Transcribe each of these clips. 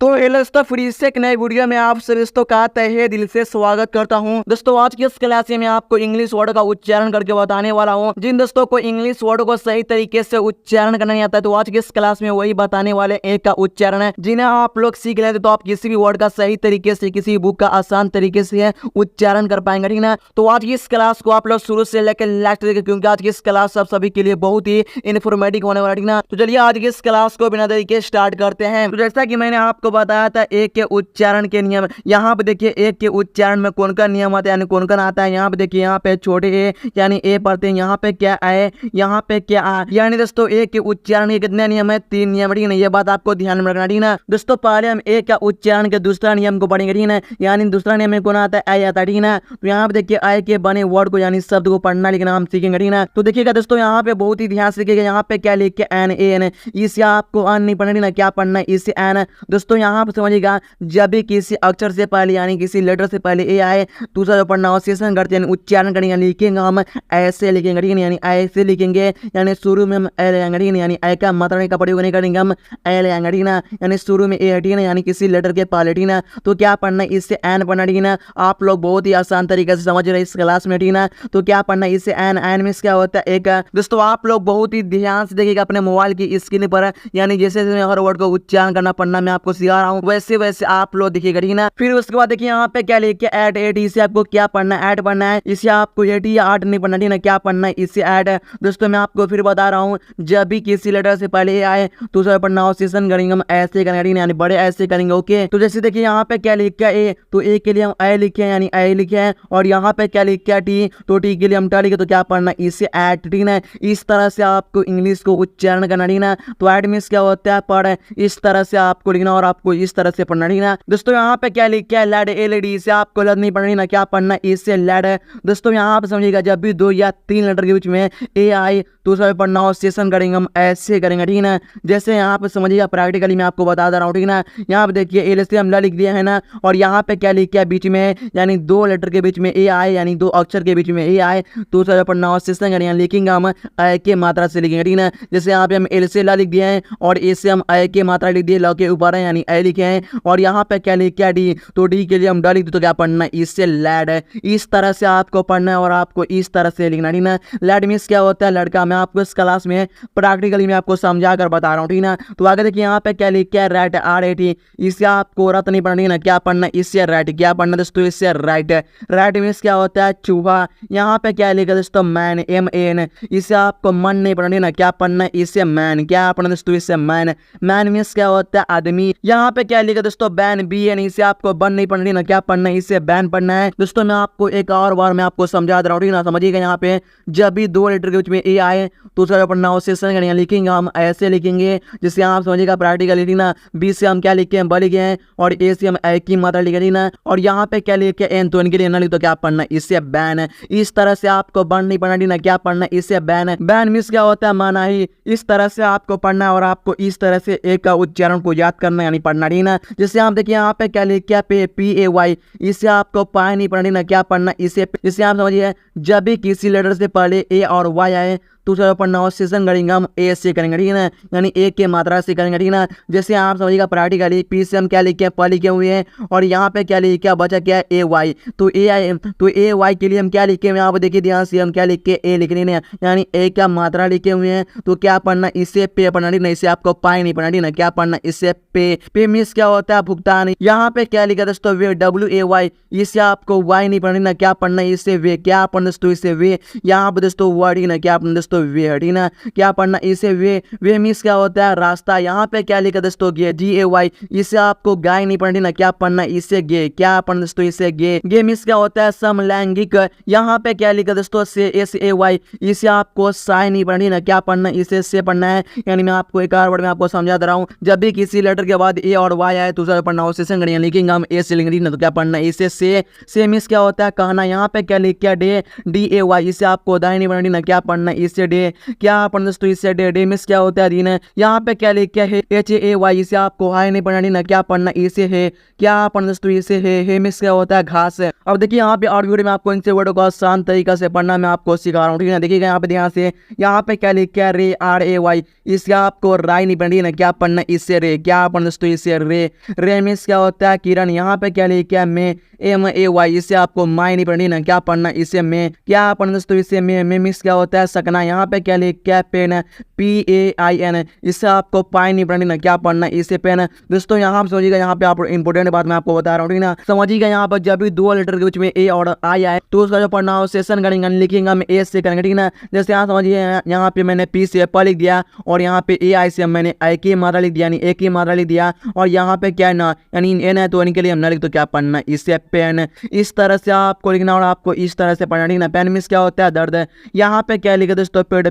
तो हेलो दोस्तों, फिर से एक नए वीडियो में आप सभी दोस्तों का तहे दिल से स्वागत करता हूं। दोस्तों आज की इस क्लास में मैं आपको इंग्लिश वर्ड का उच्चारण करके बताने वाला हूं। जिन दोस्तों को इंग्लिश वर्ड को सही तरीके से उच्चारण करना नहीं आता है तो आज की इस क्लास में वही बताने वाले एक का उच्चारण है जिन्हें आप लोग सीख लेते तो आप किसी भी वर्ड का सही तरीके से, किसी बुक का आसान तरीके से उच्चारण कर पाएंगे, ठीक ना। तो आज की इस क्लास को आप लोग शुरू से लेकर लास्ट तक, क्योंकि आज की इस क्लास आप सभी के लिए बहुत ही इन्फॉर्मेटिव होने वाला, ठीक ना। तो चलिए आज की इस क्लास को बिना देरी के स्टार्ट करते हैं। तो जैसा कि मैंने आपको बताया था एक के उच्चारण के नियम, यहाँ पे देखिए एक के उच्चारण में कौन का नियम आता है, यानी कौन कौन आता है। यहाँ पे देखिए, यहाँ पे छोटे ए यानी ए पढ़ते हैं, यहाँ पे क्या आए, यहाँ पे क्या आ, यानी दोस्तों एक के उच्चारण के कितने नियम है, 3 नियम, ठीक है। ये बात आपको ध्यान में रखना, ठीक ना। दोस्तों पहले हम एक का उच्चारण के दूसरा नियम को पढ़ेंगे, ठीक ना। यानी दूसरा नियम में कौन आता है, आई आता है, ठीक ना। तो यहाँ पे देखिए आई के बने वर्ड को यानी शब्द को पढ़ना लिखना हम सीखेंगे, ठीक ना। तो देखिएगा दोस्तों यहाँ पे बहुत ही ध्यान से सीखिएगा, यहाँ पे क्या लिख के एन ए एन, इसे आपको अन नहीं पढ़ना, क्या पढ़ना है, इसे एन। दोस्तों यहाँ पे समझिएगा, जब भी किसी अक्षर से पहले यानी किसी लेटर से पहले ए आए तो उसका जो प्रोनाउंसिएशन करते हैं, उच्चारण करेंगे, लिखेंगे हम ऐसे लिखेंगे, ठीक है। यानी ऐसे लिखेंगे, यानी शुरू में हम ए लेंगे, ठीक है। यानी ए का मात्रा का प्रयोग नहीं करेंगे, हम ए लेंगे, ठीक ना। यानी शुरू में ए, ठीक ना, यानी किसी लेटर के पहले, ठीक ना। तो क्या पढ़ना है, इससे एन पढ़ना, ठीक ना। आप लोग बहुत ही आसान तरीके से समझ रहे हैं इस क्लास में, ठीक ना। तो क्या पढ़ना है, इससे एन, एन में क्या होता है, एक। दोस्तों आप लोग बहुत ही ध्यान से देखिएगा अपने मोबाइल की स्क्रीन पर, यानी जैसे मैं हर वर्ड को उच्चारण करना पढ़ना मैं आपको सिखा रहा हूँ वैसे वैसे आप लोग देखिएगा, ठीक ना। फिर उसके बाद देखिए यहाँ पे क्या लिखे ऐड, एट, इसे आपको क्या पढ़ना है, ऐड पढ़ना है। इसे आपको एट या आठ नहीं पढ़ना, ठीक ना। क्या पढ़ना है, इसे ऐड। दोस्तों मैं आपको फिर बता रहा हूँ, जब भी किसी लेटर से पहले ए आए तो उसका प्रोनाउंसिएशन करेंगे हम ऐसे करेंगे, ठीक ना, यानी बड़े ऐसे करेंगे, ओके। तो जैसे देखिए यहाँ पे क्या लिखा है ए, तो ए के लिए हम ए लिखे यानी ए लिखे हैं, और यहाँ पे क्या लिखा है टी, तो टी के लिए हम टा लिखे, तो क्या पढ़ना है, इसे ऐड, ठीक ना। इस तरह से आपको इंग्लिश को उच्चारण करना, ठीक ना। तो ऐड मीन्स क्या होता है, पढ़। इस तरह से आपको लिखना और आपको इस तरह से पढ़ना, ठीक ना। दोस्तों यहाँ पे क्या लिखा है लैड, ए लेडी, इसे आपको लद नहीं पढ़नी ना, क्या पढ़ना, इससे लैड है। दोस्तों यहाँ पे समझिएगा, जब भी 2 या 3 लेटर के बीच में ए आए तो उसका प्रोनाउंसिएशन करेंगे हम ऐसे करेंगे, ठीक ना। जैसे यहाँ पे समझिएगा प्रैक्टिकली मैं आपको बता दे रहा हूँ, ठीक ना। यहाँ पे देखिए ए से हम ल लिख दिया है ना, और यहाँ पे क्या लिख किया बीच में, यानी 2 लेटर के बीच में ए आए, यानी 2 अक्षर के बीच में ए आए तो उसका प्रोनाउंसिएशन करेंगे, लिखेंगे हम ए के मात्रा से लिखेंगे, ठीक ना। जैसे यहाँ पे हम एल से ल लिख दिए हैं और ए से हम ए के मात्रा लिख दिए, ल के ऊपर है यानी ए लिखे हैं, और यहाँ पे क्या लिख किया डी, तो डी के लिए हम ड लिख दिए, तो क्या पढ़ना है, इससे लैड है। इस तरह से आपको पढ़ना है और आपको इस तरह से लिखना, ठीक ना। लैड मीन्स क्या होता है, लड़का। मैं आपको इस क्लास में प्रैक्टिकली मैं आपको समझा कर बता रहा हूँ, ठीक ना। तो आगे देखिए यहाँ पे क्या लिख किया रैट, आर ए टी, इससे आपको रत नहीं पढ़ना, ना, क्या पढ़ना, इससे राइट। क्या पढ़ना दोस्तों, इससे राइट। राइट मीन्स क्या होता है, चूहा। यहाँ पे क्या लिखा दोस्तों, मैन, एम एन, इससे आपको मन नहीं पढ़ना, ना, क्या पढ़ना, इससे मैन। क्या पढ़ना दोस्तों, इससे मैन। मैन मीन्स क्या होता है, आदमी। यहाँ पे क्या लिखा दोस्तों, बैन, बी एन, इसे आपको बन नहीं पढ़नी, ना, क्या पढ़ना, इससे बैन पढ़ना है। दोस्तों मैं आपको एक और बार मैं आपको समझा दे रहा हूँ, ठीक ना। समझिएगा यहाँ पे जब भी 2 लेटर के बीच में ए आए तो उसका प्रोनाउंसिएशन करेंगे, लिखेंगे हम ऐसे लिखेंगे, जिससे आप समझिएगा प्रैक्टिकली, ठीक ना। बी से हम क्या लिखे हैं, ब लिखे हैं, और ए से हम ए की मात्रा लिखे, ठीक ना। और यहाँ पे क्या लिखे एन, तो इनके लिए ना लिख, तो क्या पढ़ना, इससे बैन है। इस तरह से आपको बन नहीं पढ़ना, ठीक ना। क्या पढ़ना, इससे बैन है। बैन मीन्स क्या होता है, माना ही। इस तरह से आपको पढ़ना है और आपको इस तरह से एक का उच्चारण को याद करना यानी पढ़ना, ठीक ना। जैसे आप देखिए यहाँ पे क्या लिखा है पे, पी ए वाई, इससे आपको पाए नहीं पढ़ना, ना, क्या पढ़ना, इसे। जिससे आप समझिए जब भी किसी लेटर से पहले ए और वाई आए तो उसका प्रोनाउंसिएशन करेंगे हम ए से करेंगे, ठीक है ना। यानी ए के मात्रा से करेंगे, ठीक है ना। जैसे आप समझिएगा प्रैक्टिकली पी से हम क्या लिखे हैं, प लिखे हुए हैं, और यहाँ पे क्या लिखे, क्या बचा, क्या ए वाई, तो ए आई, तो ए वाई के लिए हम क्या लिखे हैं, यहाँ पे देखिए ध्यान से हम क्या लिखे ए लिख रहे हैं, यानी ए का मात्रा लिखे हुए हैं, तो क्या पढ़ना, इससे पे पढ़ना, ठीक ना। इसे आपको पाए नहीं पढ़ना, ठीक ना। क्या पढ़ना, इससे पे। पे मीन्स क्या होता है, भुगतान। यहाँ पे क्या लिखा दोस्तों, वे, डब्ल्यू ए वाई, इससे आपको वाई नहीं पढ़ना, ना, क्या पढ़ना, इससे वे। क्या पढ़ना दोस्तों, इससे वे। यहाँ पे दोस्तों वर्ड, ठीक ना, क्या पढ़ना दोस्तों, वे, ठीक ना। क्या पढ़ना, इसे वे मीन्स क्या होता है, रास्ता। यहाँ पे क्या लिखा दोस्तों, गे, जी ए वाई, इसे आपको गाय नहीं पढ़नी, ना, क्या पढ़ना, इसे गे। क्या पढ़ना दोस्तों, इसे गे। गे मीन्स क्या होता है, समलैंगिक। यहाँ पे क्या लिखा दोस्तों, से, एस ए वाई, इसे आपको साय नहीं पढ़नी, ना, क्या पढ़ना, इसे से पढ़ना है। यानी मैं आपको एक और वर्ड में आपको समझा दे रहा हूँ, जब भी किसी लेटर के बाद ए और वाई आए तो उसका प्रोनाउंसिएशन करेंगे, लिखेंगे हम ए से लिखेंगे, ना, तो क्या पढ़ना, इसे से मीन्स क्या होता है, कहना। यहाँ पे क्या लिख किया डे, डी ए वाई, इसे आपको दाएं नहीं पढ़नी, ना, क्या पढ़ना, इसे इसे डे, क्या पढ़ना दोस्तों इसे डे, डे मीन्स क्या होता है दिन। यहाँ पे क्या लिखा है HAY, इसे आपको हाई नहीं पढ़ना ना, क्या पढ़ना इसे है, क्या पढ़ना दोस्तों इसे है मीन्स क्या होता है घास। अब देखिए यहाँ पे और वीडियो में आपको इनसे वर्ड को आसान तरीका से पढ़ना मैं आपको सिखा रहा हूँ, ठीक है ना। देखिएगा यहाँ पे ध्यान से, यहाँ पे क्या लिखा है रे, RAY, इसका आपको राय नहीं पढ़नी ना, क्या पढ़ना इससे रे, क्या पढ़ना दोस्तों इससे रे, रे मीन्स क्या होता है किरण। यहाँ पे क्या लिखा है मैं, MAY, इसे आपको माई नहीं पढ़नी ना, क्या पढ़ना इसे में, क्या पढ़ना दोस्तों इसे में मीन्स क्या होता है सकना। यहाँ पे क्या लिखा है पेन, PAIN, इसे आपको पाई नहीं पढ़नी ना, क्या पढ़ना इसे पेन। दोस्तों यहाँ आप समझिएगा, यहाँ पे आप इंपोर्टेंट बात मैं आपको बता रहा हूँ, ठीक ना। समझिएगा यहाँ पर जब भी दो लेटर के बीच में A और I आए तो उसका जो प्रोनाउंसिएशन करेंगे लिखेंगे हम A से करेंगे, ठीक ना। जैसे यहाँ समझिए, यहाँ पे मैंने P से प लिख दिया और यहाँ पे AI से मैंने I की मात्रा लिख दिया, यानी A की मात्रा लिख दिया, और यहाँ पे क्या है ना, यानी N है तो इनके लिए हम ना लिख, तो क्या पढ़ना इससे पेन। इस तरह से आपको लिखना और आपको इस तरह से पढ़ना, ठीक ना। पेन मीन्स क्या होता है दर्द। यहाँ पे क्या लिखा दोस्तों पेड,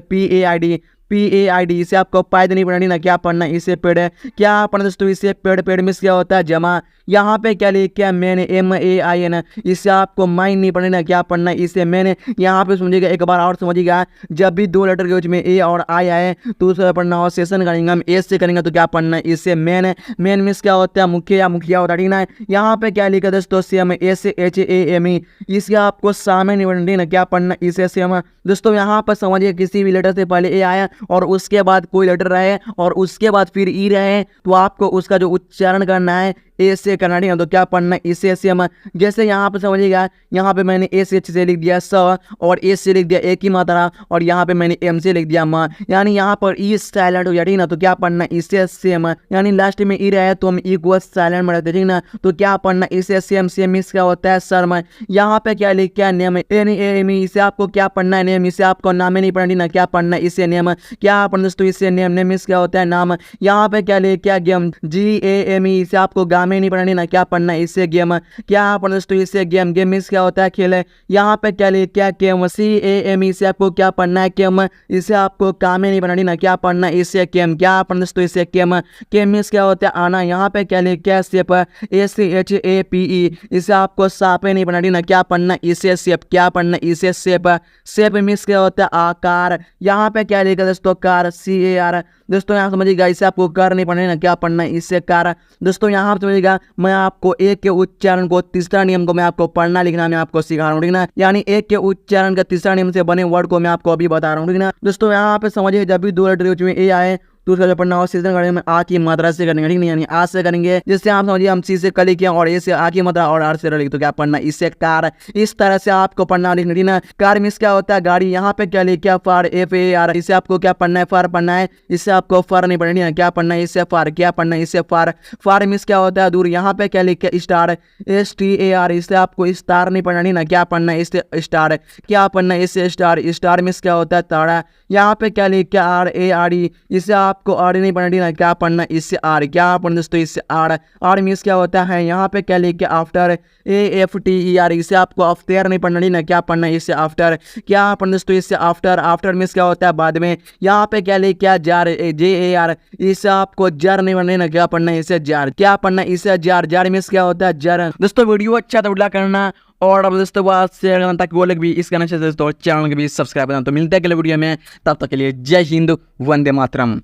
PAID, इसे आपको पैद नहीं पढ़नी ना, क्या पढ़ना इसे पेड़, क्या पढ़ना दोस्तों इसे पेड़, पेड़ मीन्स क्या होता है जमा। यहाँ पे क्या लिखा है मैंने, MAIN, इसे आपको माइन नहीं पढ़नी ना, क्या पढ़ना इसे मैंने। यहाँ पे समझिएगा, एक बार और समझिएगा, जब भी दो लेटर के बीच में A और I आए तो उसका प्रोनाउंसिएशन करेंगे हम A से करेंगे, तो क्या पढ़ना इसे मैन। मैन मीन्स क्या होता है मुख्य या मुखिया होता है, ठीक ना। यहाँ पे क्या लिखा दोस्तों सेम, SHAME, इसके आपको सामने नहीं पढ़नी ना, क्या पढ़ना इसे सेम। दोस्तों यहाँ पर समझिए, किसी भी लेटर से पहले A आया और उसके बाद कोई लेटर रहे और उसके बाद फिर ई रहे, तो आपको उसका जो उच्चारण करना है ए से करना, ठीक है। तो क्या पढ़ना इसे से हम, जैसे यहाँ पे समझिएगा, यहाँ पे मैंने SH से लिख दिया स और ए से लिख दिया एक ही मात्रा, और यहाँ पे मैंने M से लिख दिया म, यानी यहाँ पर ई साइलेंट हो गया, ठीक ना। तो क्या पढ़ना इसे सेम, यानी लास्ट में ई रहे तो हम ई को साइलेंट में रखते, ठीक ना। तो क्या पढ़ना इसे सेम, सेम मीन्स क्या होता है शर्म। यहाँ पे क्या लिख क्या नेम, NAME, इसे आपको क्या पढ़ना है नेम, इसे आपको नाम नहीं पढ़नी ना, क्या पढ़ना इसे नेम, क्या पढ़ना दोस्तों इसे नेम, नेम मीन्स क्या होता है नाम। यहाँ पे क्या लिख क्या गेम, GAME, इसे आपको गामे नहीं पढ़नी ना, क्या पढ़ना इससे गेम, क्या पढ़ना दोस्तों इससे गेम, गेम मीन्स क्या होता है खेल। यहाँ पे क्या लिख क्या केम, CAME, इसे आपको क्या पढ़ना है केम, इसे आपको कामे नहीं पढ़नी ना, क्या पढ़ना इससे केम, क्या पढ़ना दोस्तों इससे केम, केम मीन्स क्या होता है आना। यहाँ पे क्या लिख क्या सेप, SHAPE, इसे आपको सापे नहीं पढ़नी ना, क्या पढ़ना इसे सेप, क्या पढ़ना इसे सेप। सेप मीन्स क्या होता है आकार। यहाँ पे क्या लिखा दोस्तों कार, CAR, दोस्तों यहाँ समझिएगा, इसे आपको कर नहीं पढ़ना ना, क्या पढ़ना इससे कार। दोस्तों यहाँ समझिएगा, मैं आपको एक के उच्चारण को, तीसरा नियम को मैं आपको पढ़ना लिखना मैं आपको सिखा रहा हूँ, ठीक ना। यानी एक के उच्चारण का तीसरा नियम से बने वर्ड को मैं आपको अभी बता रहा हूँ, ठीक ना। दोस्तों यहाँ पे समझिए, जब भी दो लेटर में A आए तो उसका जो प्रोनाउंसिएशन करेंगे में आ की मात्रा से करेंगे, ठीक नहीं, यानी आ से करेंगे। जैसे आप समझिए, हम C से कली किया और A से आ की मात्रा और R से लिख, तो क्या पढ़ना इससे कार। इस तरह से आपको पढ़ना लिखना, ठीक ना। कार मीन्स क्या होता है गाड़ी। यहाँ पे क्या लिखा फार, FAR, इसे आपको क्या पढ़ना है फार पढ़ना है, इससे आपको फार नहीं पढ़नी है, क्या पढ़ना है इससे फार, क्या पढ़ना है इससे फार। फार मीन्स क्या होता है दूर। यहाँ पे क्या लिखा स्टार, STAR, इससे आपको स्टार नहीं पढ़नी ना, क्या पढ़ना है इससे स्टार, क्या पढ़ना है इससे स्टार। स्टार मीन्स क्या होता है तारा। यहाँ पे क्या लिखा RARE, इसे आपको आर नहीं पढ़ना, ना क्या पढ़ना इससे आर, क्या पढ़ना दोस्तों इससे आर। आर मीन्स क्या होता है, यहाँ पे क्या लिखा आफ्टर, AFTER, इसे आपको आफ्टर नहीं पढ़ना, ना क्या पढ़ना इससे आफ्टर, क्या पढ़ना दोस्तों इससे आफ्टर। आफ्टर मीन्स क्या होता है बाद में। यहाँ पे क्या लिखा जार, JAR, इसे आपको जार नहीं पढ़ना, ना क्या पढ़ना इससे जार, क्या पढ़ना इससे जार। जार मीन्स क्या होता है जर। दोस्तों वीडियो अच्छा तो लाइक करना और अब दोस्तों बात शेयर करना, ताकि वो लोग भी इस गाने से दोस्तों चैनल को भी सब्सक्राइब करना। तो मिलते हैं अगले वीडियो में, तब तक के लिए जय हिंद, वंदे मातरम।